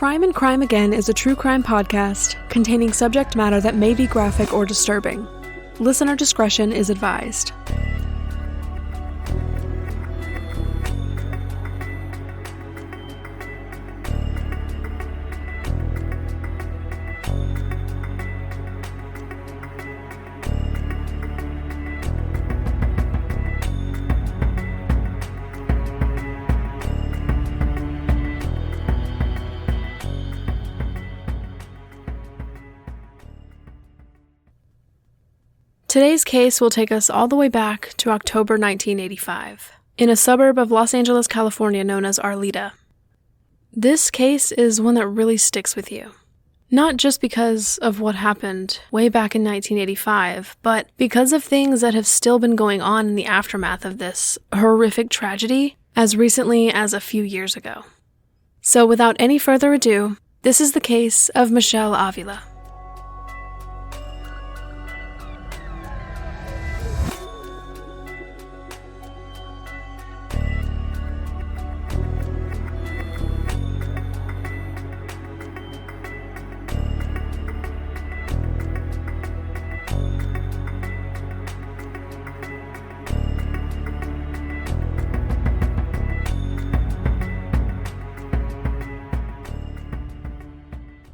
Crime and Crime Again is a true crime podcast containing subject matter that may be graphic or disturbing. Listener discretion is advised. Today's case will take us all the way back to October 1985, in a suburb of Los Angeles, California known as Arleta. This case is one that really sticks with you. Not just because of what happened way back in 1985, but because of things that have still been going on in the aftermath of this horrific tragedy as recently as a few years ago. So without any further ado, this is the case of Michele Avila.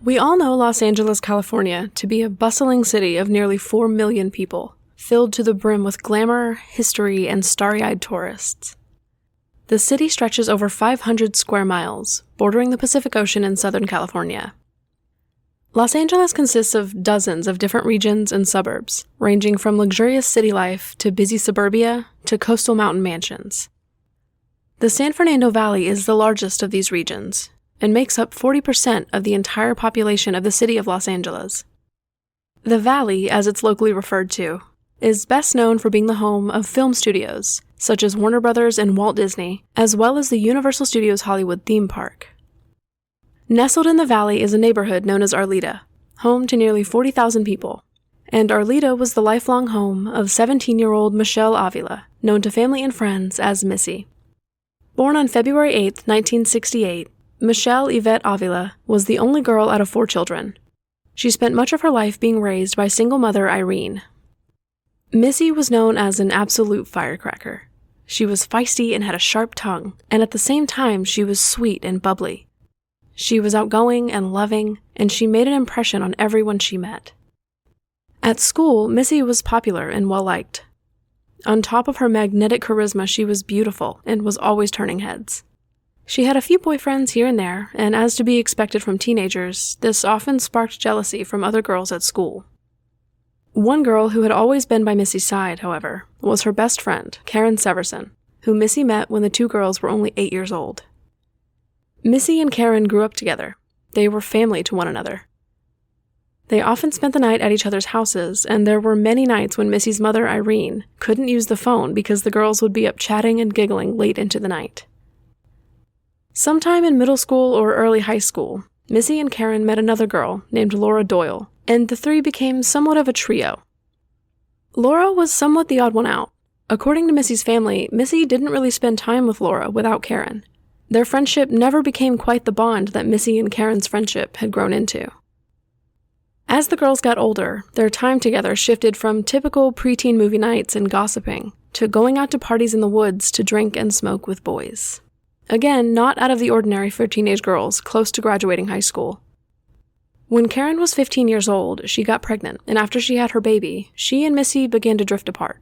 We all know Los Angeles, California to be a bustling city of nearly 4 million people, filled to the brim with glamour, history, and starry-eyed tourists. The city stretches over 500 square miles, bordering the Pacific Ocean in Southern California. Los Angeles consists of dozens of different regions and suburbs, ranging from luxurious city life to busy suburbia to coastal mountain mansions. The San Fernando Valley is the largest of these regions, and makes up 40% of the entire population of the city of Los Angeles. The Valley, as it's locally referred to, is best known for being the home of film studios, such as Warner Brothers and Walt Disney, as well as the Universal Studios Hollywood theme park. Nestled in the Valley is a neighborhood known as Arleta, home to nearly 40,000 people, and Arleta was the lifelong home of 17-year-old Michele Avila, known to family and friends as Missy. Born on February 8, 1968, Michele Yvette Avila was the only girl out of 4 children. She spent much of her life being raised by single mother Irene. Missy was known as an absolute firecracker. She was feisty and had a sharp tongue, and at the same time she was sweet and bubbly. She was outgoing and loving, and she made an impression on everyone she met. At school, Missy was popular and well-liked. On top of her magnetic charisma, she was beautiful and was always turning heads. She had a few boyfriends here and there, and as to be expected from teenagers, this often sparked jealousy from other girls at school. One girl who had always been by Missy's side, however, was her best friend, Karen Severson, who Missy met when the two girls were only 8 years old. Missy and Karen grew up together. They were family to one another. They often spent the night at each other's houses, and there were many nights when Missy's mother, Irene, couldn't use the phone because the girls would be up chatting and giggling late into the night. Sometime in middle school or early high school, Missy and Karen met another girl named Laura Doyle, and the three became somewhat of a trio. Laura was somewhat the odd one out. According to Missy's family, Missy didn't really spend time with Laura without Karen. Their friendship never became quite the bond that Missy and Karen's friendship had grown into. As the girls got older, their time together shifted from typical preteen movie nights and gossiping to going out to parties in the woods to drink and smoke with boys. Again, not out of the ordinary for teenage girls close to graduating high school. When Karen was 15 years old, she got pregnant, and after she had her baby, she and Missy began to drift apart.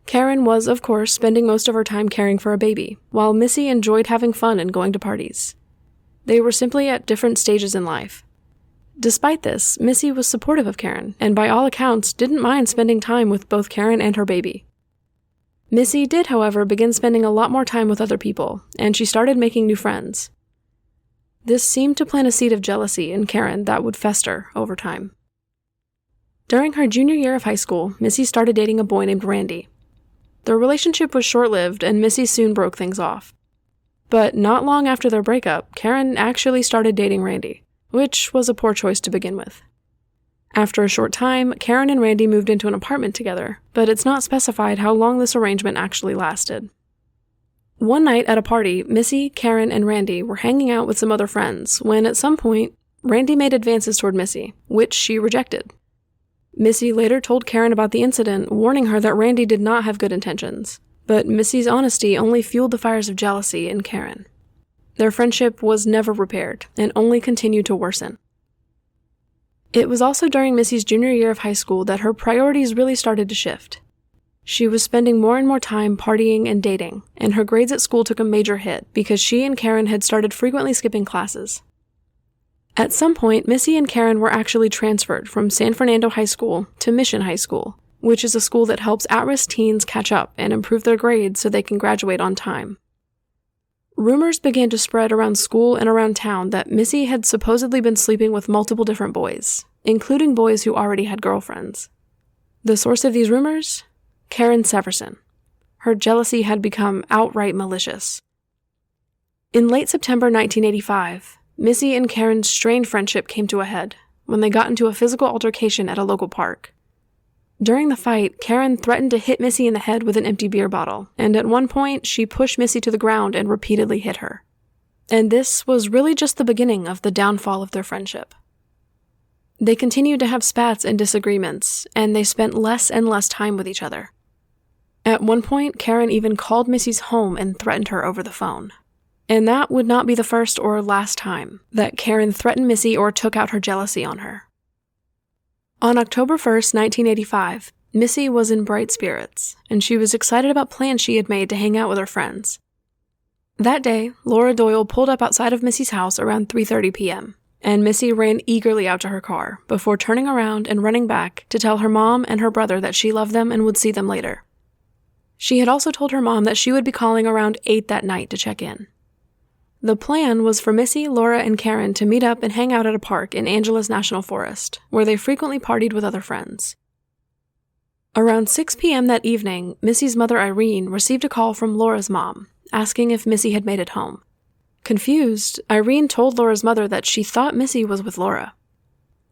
Karen was, of course, spending most of her time caring for a baby, while Missy enjoyed having fun and going to parties. They were simply at different stages in life. Despite this, Missy was supportive of Karen, and by all accounts, didn't mind spending time with both Karen and her baby. Missy did, however, begin spending a lot more time with other people, and she started making new friends. This seemed to plant a seed of jealousy in Karen that would fester over time. During her junior year of high school, Missy started dating a boy named Randy. Their relationship was short-lived, and Missy soon broke things off. But not long after their breakup, Karen actually started dating Randy, which was a poor choice to begin with. After a short time, Karen and Randy moved into an apartment together, but it's not specified how long this arrangement actually lasted. One night at a party, Missy, Karen, and Randy were hanging out with some other friends when, at some point, Randy made advances toward Missy, which she rejected. Missy later told Karen about the incident, warning her that Randy did not have good intentions, but Missy's honesty only fueled the fires of jealousy in Karen. Their friendship was never repaired and only continued to worsen. It was also during Missy's junior year of high school that her priorities really started to shift. She was spending more and more time partying and dating, and her grades at school took a major hit because she and Karen had started frequently skipping classes. At some point, Missy and Karen were actually transferred from San Fernando High School to Mission High School, which is a school that helps at-risk teens catch up and improve their grades so they can graduate on time. Rumors began to spread around school and around town that Missy had supposedly been sleeping with multiple different boys, including boys who already had girlfriends. The source of these rumors? Karen Severson. Her jealousy had become outright malicious. In late September 1985, Missy and Karen's strained friendship came to a head when they got into a physical altercation at a local park. During the fight, Karen threatened to hit Missy in the head with an empty beer bottle, and at one point, she pushed Missy to the ground and repeatedly hit her. And this was really just the beginning of the downfall of their friendship. They continued to have spats and disagreements, and they spent less and less time with each other. At one point, Karen even called Missy's home and threatened her over the phone. And that would not be the first or last time that Karen threatened Missy or took out her jealousy on her. On October 1st, 1985, Missy was in bright spirits, and she was excited about plans she had made to hang out with her friends. That day, Laura Doyle pulled up outside of Missy's house around 3:30 p.m., and Missy ran eagerly out to her car before turning around and running back to tell her mom and her brother that she loved them and would see them later. She had also told her mom that she would be calling around 8 that night to check in. The plan was for Missy, Laura, and Karen to meet up and hang out at a park in Angeles National Forest, where they frequently partied with other friends. Around 6 p.m. that evening, Missy's mother Irene received a call from Laura's mom, asking if Missy had made it home. Confused, Irene told Laura's mother that she thought Missy was with Laura.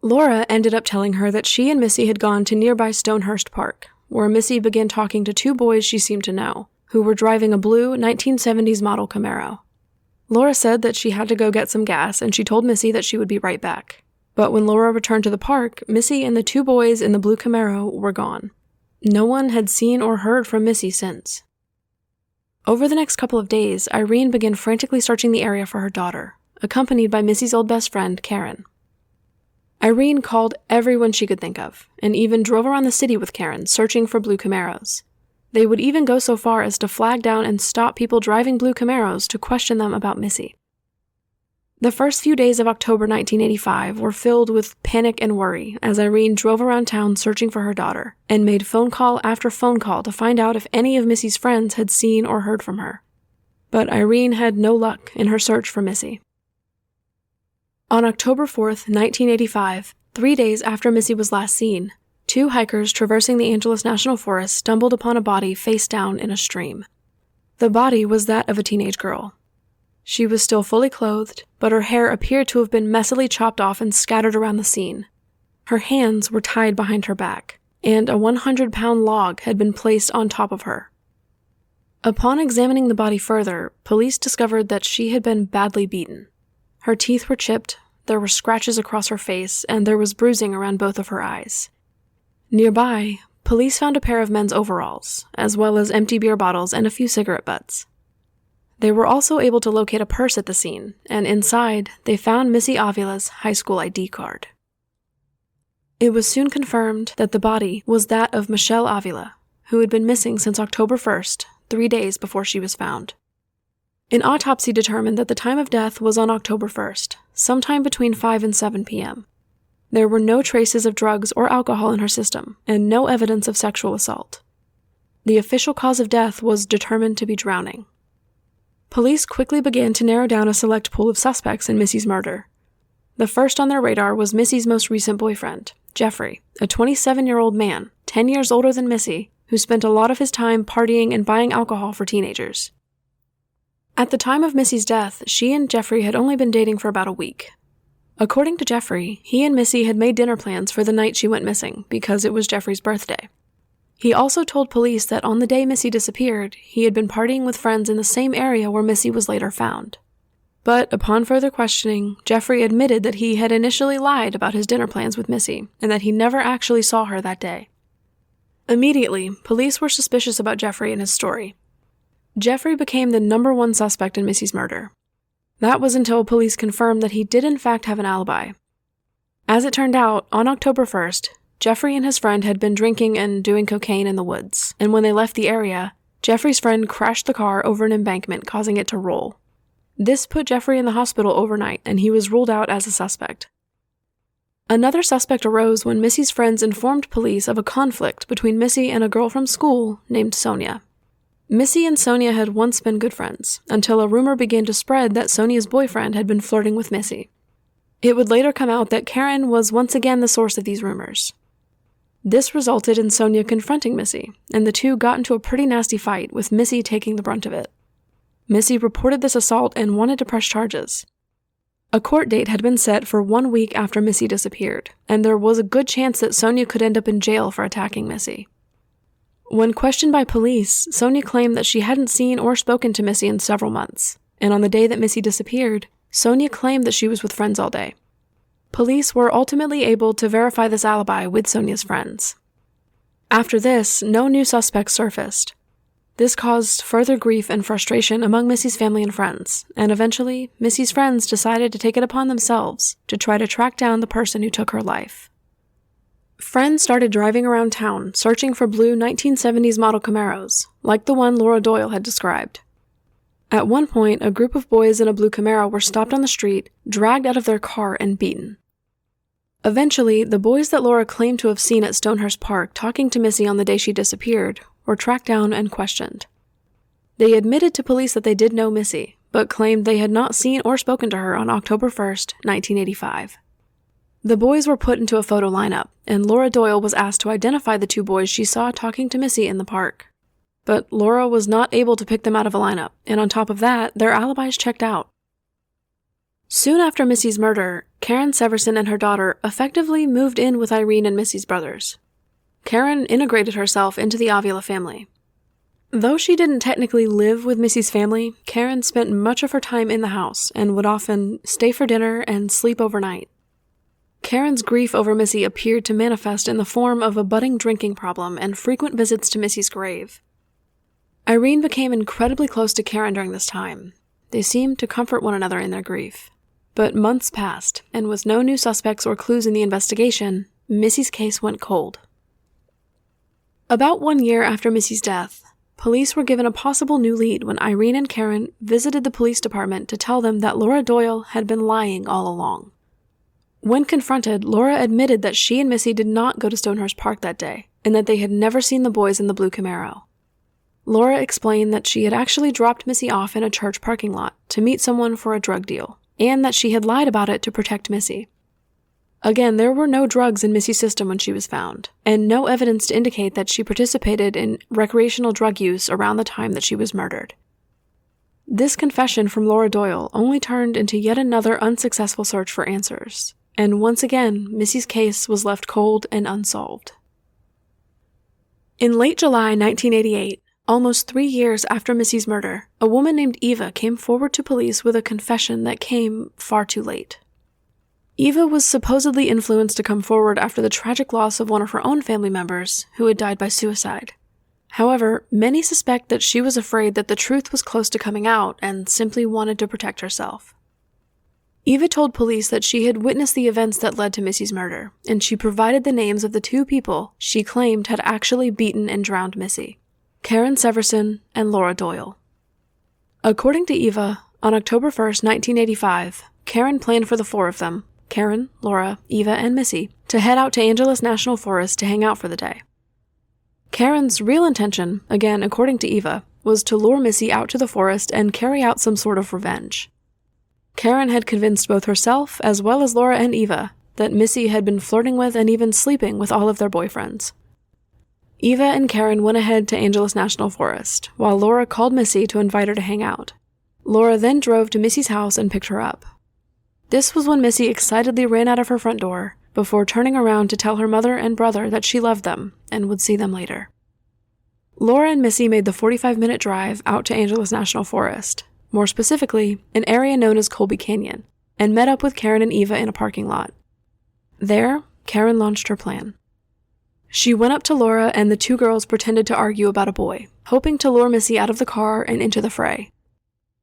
Laura ended up telling her that she and Missy had gone to nearby Stonehurst Park, where Missy began talking to two boys she seemed to know, who were driving a blue 1970s model Camaro. Laura said that she had to go get some gas, and she told Missy that she would be right back. But when Laura returned to the park, Missy and the two boys in the blue Camaro were gone. No one had seen or heard from Missy since. Over the next couple of days, Irene began frantically searching the area for her daughter, accompanied by Missy's old best friend, Karen. Irene called everyone she could think of, and even drove around the city with Karen, searching for blue Camaros. They would even go so far as to flag down and stop people driving blue Camaros to question them about Missy. The first few days of October 1985 were filled with panic and worry as Irene drove around town searching for her daughter and made phone call after phone call to find out if any of Missy's friends had seen or heard from her. But Irene had no luck in her search for Missy. On October 4th, 1985, 3 days after Missy was last seen, two hikers traversing the Angeles National Forest stumbled upon a body face down in a stream. The body was that of a teenage girl. She was still fully clothed, but her hair appeared to have been messily chopped off and scattered around the scene. Her hands were tied behind her back, and a 100-pound log had been placed on top of her. Upon examining the body further, police discovered that she had been badly beaten. Her teeth were chipped, there were scratches across her face, and there was bruising around both of her eyes. Nearby, police found a pair of men's overalls, as well as empty beer bottles and a few cigarette butts. They were also able to locate a purse at the scene, and inside, they found Missy Avila's high school ID card. It was soon confirmed that the body was that of Michele Avila, who had been missing since October 1st, 3 days before she was found. An autopsy determined that the time of death was on October 1st, sometime between 5 and 7 p.m. There were no traces of drugs or alcohol in her system, and no evidence of sexual assault. The official cause of death was determined to be drowning. Police quickly began to narrow down a select pool of suspects in Missy's murder. The first on their radar was Missy's most recent boyfriend, Jeffrey, a 27-year-old man, 10 years older than Missy, who spent a lot of his time partying and buying alcohol for teenagers. At the time of Missy's death, she and Jeffrey had only been dating for about a week. According to Jeffrey, he and Missy had made dinner plans for the night she went missing because it was Jeffrey's birthday. He also told police that on the day Missy disappeared, he had been partying with friends in the same area where Missy was later found. But upon further questioning, Jeffrey admitted that he had initially lied about his dinner plans with Missy and that he never actually saw her that day. Immediately, police were suspicious about Jeffrey and his story. Jeffrey became the #1 suspect in Missy's murder. That was until police confirmed that he did in fact have an alibi. As it turned out, on October 1st, Jeffrey and his friend had been drinking and doing cocaine in the woods, and when they left the area, Jeffrey's friend crashed the car over an embankment, causing it to roll. This put Jeffrey in the hospital overnight, and he was ruled out as a suspect. Another suspect arose when Missy's friends informed police of a conflict between Missy and a girl from school named Sonia. Missy and Sonia had once been good friends, until a rumor began to spread that Sonia's boyfriend had been flirting with Missy. It would later come out that Karen was once again the source of these rumors. This resulted in Sonia confronting Missy, and the two got into a pretty nasty fight, with Missy taking the brunt of it. Missy reported this assault and wanted to press charges. A court date had been set for 1 week after Missy disappeared, and there was a good chance that Sonia could end up in jail for attacking Missy. When questioned by police, Sonia claimed that she hadn't seen or spoken to Missy in several months, and on the day that Missy disappeared, Sonia claimed that she was with friends all day. Police were ultimately able to verify this alibi with Sonia's friends. After this, no new suspects surfaced. This caused further grief and frustration among Missy's family and friends, and eventually, Missy's friends decided to take it upon themselves to try to track down the person who took her life. Friends started driving around town searching for blue 1970s model Camaros, like the one Laura Doyle had described. At one point, a group of boys in a blue Camaro were stopped on the street, dragged out of their car, and beaten. Eventually, the boys that Laura claimed to have seen at Stonehurst Park talking to Missy on the day she disappeared were tracked down and questioned. They admitted to police that they did know Missy, but claimed they had not seen or spoken to her on October 1st, 1985. The boys were put into a photo lineup, and Laura Doyle was asked to identify the two boys she saw talking to Missy in the park. But Laura was not able to pick them out of a lineup, and on top of that, their alibis checked out. Soon after Missy's murder, Karen Severson and her daughter effectively moved in with Irene and Missy's brothers. Karen integrated herself into the Avila family. Though she didn't technically live with Missy's family, Karen spent much of her time in the house and would often stay for dinner and sleep overnight. Karen's grief over Missy appeared to manifest in the form of a budding drinking problem and frequent visits to Missy's grave. Irene became incredibly close to Karen during this time. They seemed to comfort one another in their grief. But months passed, and with no new suspects or clues in the investigation, Missy's case went cold. About 1 year after Missy's death, police were given a possible new lead when Irene and Karen visited the police department to tell them that Laura Doyle had been lying all along. When confronted, Laura admitted that she and Missy did not go to Stonehurst Park that day, and that they had never seen the boys in the blue Camaro. Laura explained that she had actually dropped Missy off in a church parking lot to meet someone for a drug deal, and that she had lied about it to protect Missy. Again, there were no drugs in Missy's system when she was found, and no evidence to indicate that she participated in recreational drug use around the time that she was murdered. This confession from Laura Doyle only turned into yet another unsuccessful search for answers, and once again, Missy's case was left cold and unsolved. In late July 1988, almost 3 years after Missy's murder, a woman named Eva came forward to police with a confession that came far too late. Eva was supposedly influenced to come forward after the tragic loss of one of her own family members, who had died by suicide. However, many suspect that she was afraid that the truth was close to coming out and simply wanted to protect herself. Eva told police that she had witnessed the events that led to Missy's murder, and she provided the names of the two people she claimed had actually beaten and drowned Missy: Karen Severson and Laura Doyle. According to Eva, on October 1st, 1985, Karen planned for the four of them, Karen, Laura, Eva, and Missy, to head out to Angeles National Forest to hang out for the day. Karen's real intention, again according to Eva, was to lure Missy out to the forest and carry out some sort of revenge. Karen had convinced both herself, as well as Laura and Eva, that Missy had been flirting with and even sleeping with all of their boyfriends. Eva and Karen went ahead to Angeles National Forest, while Laura called Missy to invite her to hang out. Laura then drove to Missy's house and picked her up. This was when Missy excitedly ran out of her front door, before turning around to tell her mother and brother that she loved them and would see them later. Laura and Missy made the 45-minute drive out to Angeles National Forest, more specifically, an area known as Colby Canyon, and met up with Karen and Eva in a parking lot. There, Karen launched her plan. She went up to Laura and the two girls pretended to argue about a boy, hoping to lure Missy out of the car and into the fray.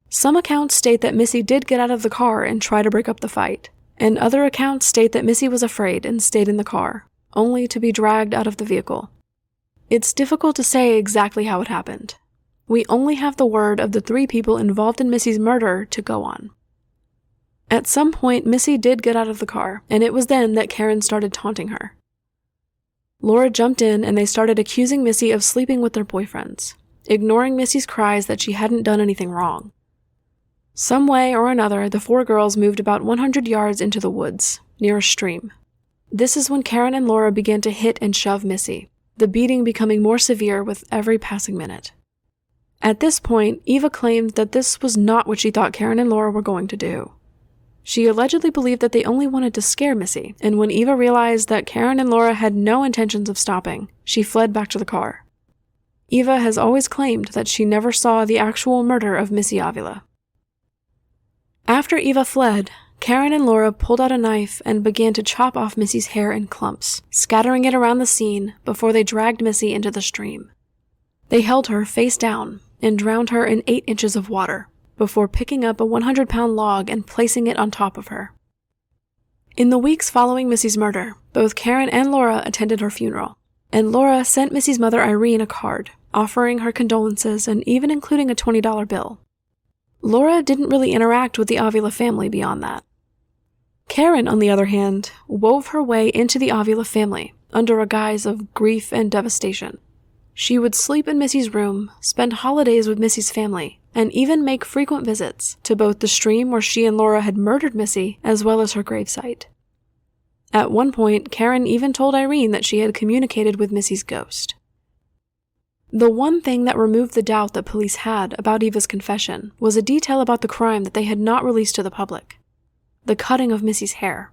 Some accounts state that Missy did get out of the car and try to break up the fight, and other accounts state that Missy was afraid and stayed in the car, only to be dragged out of the vehicle. It's difficult to say exactly how it happened. We only have the word of the three people involved in Missy's murder to go on. At some point, Missy did get out of the car, and it was then that Karen started taunting her. Laura jumped in and they started accusing Missy of sleeping with their boyfriends, ignoring Missy's cries that she hadn't done anything wrong. Some way or another, the four girls moved about 100 yards into the woods, near a stream. This is when Karen and Laura began to hit and shove Missy, the beating becoming more severe with every passing minute. At this point, Eva claimed that this was not what she thought Karen and Laura were going to do. She allegedly believed that they only wanted to scare Missy, and when Eva realized that Karen and Laura had no intentions of stopping, she fled back to the car. Eva has always claimed that she never saw the actual murder of Missy Avila. After Eva fled, Karen and Laura pulled out a knife and began to chop off Missy's hair in clumps, scattering it around the scene before they dragged Missy into the stream. They held her face down and drowned her in 8 inches of water, before picking up a 100-pound log and placing it on top of her. In the weeks following Missy's murder, both Karen and Laura attended her funeral, and Laura sent Missy's mother Irene a card, offering her condolences and even including a $20 bill. Laura didn't really interact with the Avila family beyond that. Karen, on the other hand, wove her way into the Avila family under a guise of grief and devastation. She would sleep in Missy's room, spend holidays with Missy's family, and even make frequent visits to both the stream where she and Laura had murdered Missy, as well as her gravesite. At one point, Karen even told Irene that she had communicated with Missy's ghost. The one thing that removed the doubt that police had about Eva's confession was a detail about the crime that they had not released to the public: the cutting of Missy's hair.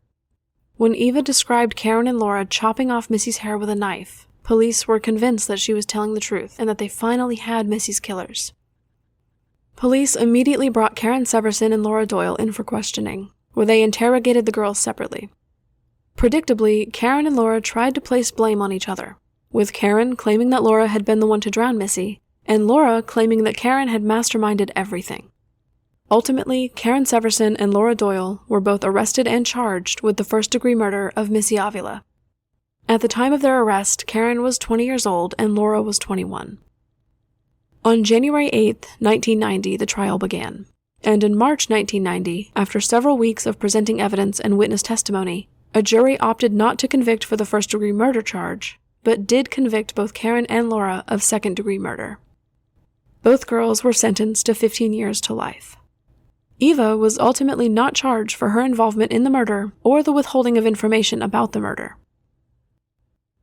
When Eva described Karen and Laura chopping off Missy's hair with a knife, police were convinced that she was telling the truth and that they finally had Missy's killers. Police immediately brought Karen Severson and Laura Doyle in for questioning, where they interrogated the girls separately. Predictably, Karen and Laura tried to place blame on each other, with Karen claiming that Laura had been the one to drown Missy, and Laura claiming that Karen had masterminded everything. Ultimately, Karen Severson and Laura Doyle were both arrested and charged with the first-degree murder of Missy Avila. At the time of their arrest, Karen was 20 years old and Laura was 21. On January 8, 1990, the trial began, and in March 1990, after several weeks of presenting evidence and witness testimony, a jury opted not to convict for the first-degree murder charge, but did convict both Karen and Laura of second-degree murder. Both girls were sentenced to 15 years to life. Eva was ultimately not charged for her involvement in the murder or the withholding of information about the murder.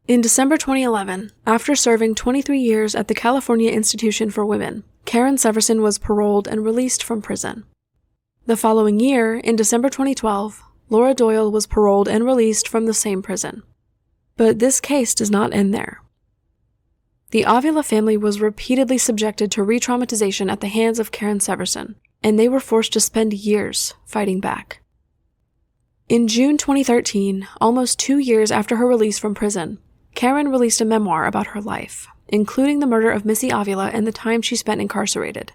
In December 2011, after serving 23 years at the California Institution for Women, Karen Severson was paroled and released from prison. The following year, in December 2012, Laura Doyle was paroled and released from the same prison. But this case does not end there. The Avila family was repeatedly subjected to retraumatization at the hands of Karen Severson, and they were forced to spend years fighting back. In June 2013, almost 2 years after her release from prison, Karen released a memoir about her life, including the murder of Missy Avila and the time she spent incarcerated.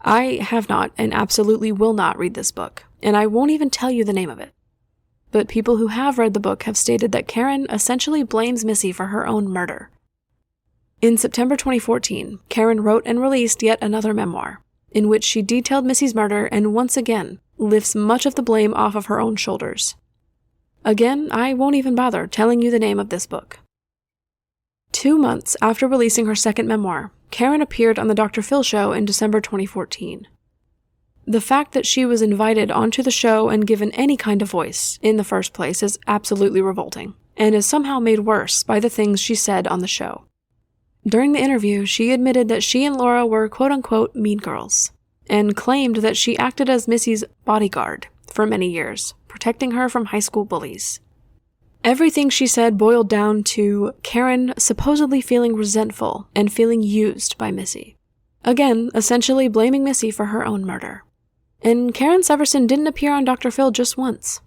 I have not and absolutely will not read this book, and I won't even tell you the name of it. But people who have read the book have stated that Karen essentially blames Missy for her own murder. In September 2014, Karen wrote and released yet another memoir, in which she detailed Missy's murder and once again lifts much of the blame off of her own shoulders. Again, I won't even bother telling you the name of this book. 2 months after releasing her second memoir, Karen appeared on the Dr. Phil show in December 2014. The fact that she was invited onto the show and given any kind of voice in the first place is absolutely revolting, and is somehow made worse by the things she said on the show. During the interview, she admitted that she and Laura were quote-unquote mean girls, and claimed that she acted as Missy's bodyguard for many years, protecting her from high school bullies. Everything she said boiled down to Karen supposedly feeling resentful and feeling used by Missy. Again, essentially blaming Missy for her own murder. And Karen Severson didn't appear on Dr. Phil just once.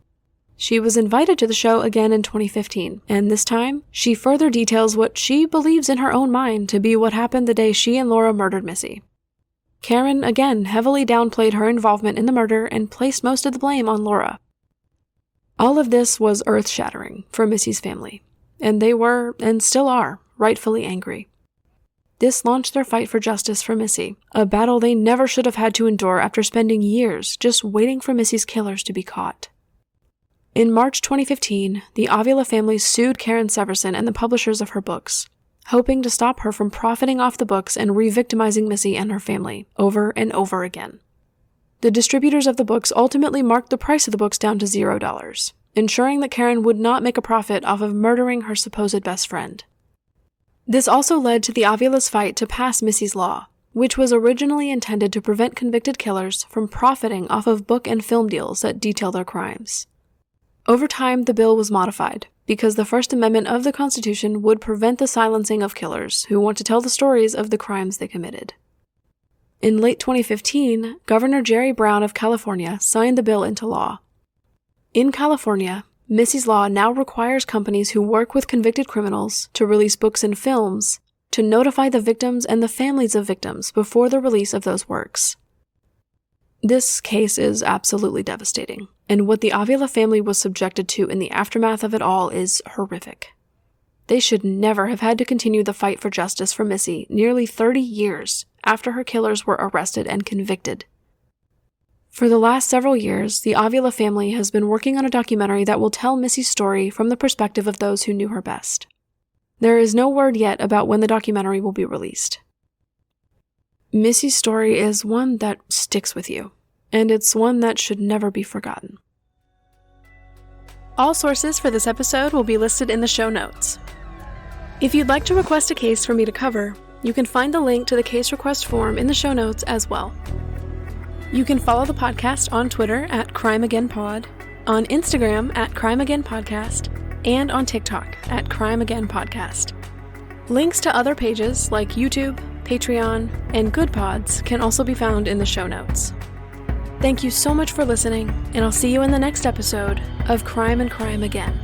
She was invited to the show again in 2015, and this time, she further details what she believes in her own mind to be what happened the day she and Laura murdered Missy. Karen, again, heavily downplayed her involvement in the murder and placed most of the blame on Laura. All of this was earth-shattering for Missy's family, and they were, and still are, rightfully angry. This launched their fight for justice for Missy, a battle they never should have had to endure after spending years just waiting for Missy's killers to be caught. In March 2015, the Avila family sued Karen Severson and the publishers of her books, hoping to stop her from profiting off the books and re-victimizing Missy and her family over and over again. The distributors of the books ultimately marked the price of the books down to $0, ensuring that Karen would not make a profit off of murdering her supposed best friend. This also led to the Avila's fight to pass Missy's Law, which was originally intended to prevent convicted killers from profiting off of book and film deals that detail their crimes. Over time, the bill was modified, because the First Amendment of the Constitution would prevent the silencing of killers who want to tell the stories of the crimes they committed. In late 2015, Governor Jerry Brown of California signed the bill into law. In California, Missy's Law now requires companies who work with convicted criminals to release books and films to notify the victims and the families of victims before the release of those works. This case is absolutely devastating, and what the Avila family was subjected to in the aftermath of it all is horrific. They should never have had to continue the fight for justice for Missy nearly 30 years after her killers were arrested and convicted. For the last several years, the Avila family has been working on a documentary that will tell Missy's story from the perspective of those who knew her best. There is no word yet about when the documentary will be released. Missy's story is one that sticks with you, and it's one that should never be forgotten. All sources for this episode will be listed in the show notes. If you'd like to request a case for me to cover, you can find the link to the case request form in the show notes as well. You can follow the podcast on Twitter at CrimeAgainPod, on Instagram at CrimeAgainPodcast, and on TikTok at CrimeAgainPodcast. Links to other pages like YouTube, Patreon, and Good Pods can also be found in the show notes. Thank you so much for listening, and I'll see you in the next episode of Crime and Crime Again.